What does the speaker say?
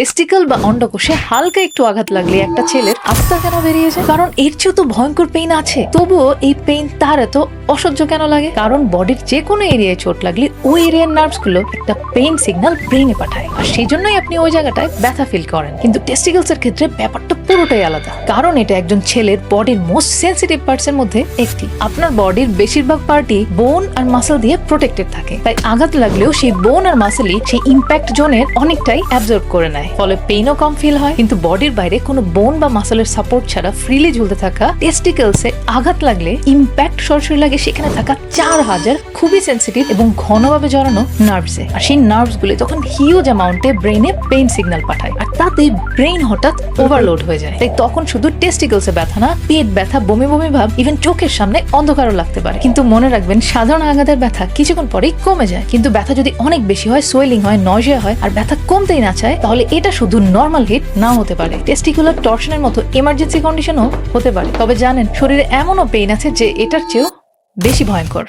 টেস্টিকল বা অন্ডকোষে হালকা একটু আঘাত লাগলে একটা ছেলের আত্মা কেন বেরিয়ে যায়? কারণ এর চেয়েও তো ভয়ঙ্কর পেইন আছে, তবুও এই পেইন তার এত অসহ্য কেন লাগে? কারণ বডির যে কোনো এরিয়ায় চোট লাগলে ওই এরিয়ার নার্ভস গুলো একটা পেইন সিগন্যাল ব্রেনে পাঠায়, আর সেই জন্যই আপনি ওই জায়গাটায় ব্যথা ফিল করেন। কিন্তু টেস্টিকলস এর ক্ষেত্রে ব্যাপারটা পুরোটাই আলাদা, কারণ এটা একজন ছেলের বডির মোস্ট সেন্সিটিভ পার্টস এর মধ্যে একটি। আপনার বডির বেশিরভাগ পার্টই বোন আর মাসল দিয়ে প্রোটেক্টেড থাকে, তাই আঘাত লাগলেও সেই বোন আর মাসলই সেই ইম্প্যাক্ট জোনের অনেকটাই অ্যাবজর্ব করে নেয়, ফলে পেইনও কম ফিল হয়। কিন্তু বডির বাইরে কোনো বোন বা মাসলের সাপোর্ট ছাড়া ফ্রিলি ঝুলতে থাকা টেস্টিকলসে আঘাত লাগলে ইম্প্যাক্ট সরাসরি লাগে সেখানে থাকা 4000 খুবই সেন্সিটিভ এবং ঘনভাবে জড়ানো নার্ভসে, আর সেই নার্ভস গুলি তখন হিউজ অ্যামাউন্টে ব্রেনে পেইন সিগন্যাল পাঠায়, আর তাতে ব্রেন হঠাৎ ওভারলোড হয়ে যায়। তাই তখন শুধু টেস্টিকলসে ব্যথা না, পেট ব্যথা, বমি বমি ভাব, ইভেন চোখের সামনে অন্ধকারও লাগতে পারে। কিন্তু মনে রাখবেন, সাধারণ আঘাতের ব্যথা কিছুক্ষণ পরেই কমে যায়, কিন্তু ব্যথা যদি অনেক বেশি হয়, সোয়েলিং হয়, নয়জিয়া হয়, আর ব্যথা কমতেই না চায়, তাহলে এটা শুধু নর্মাল হিট না হতে পারে, টেস্টিকুলার টর্শনের মতো এমার্জেন্সি কন্ডিশনও হতে পারে। তবে জানেন, শরীরে এমনও পেইন আছে যে এটার চেয়েও বেশি ভয়ঙ্কর।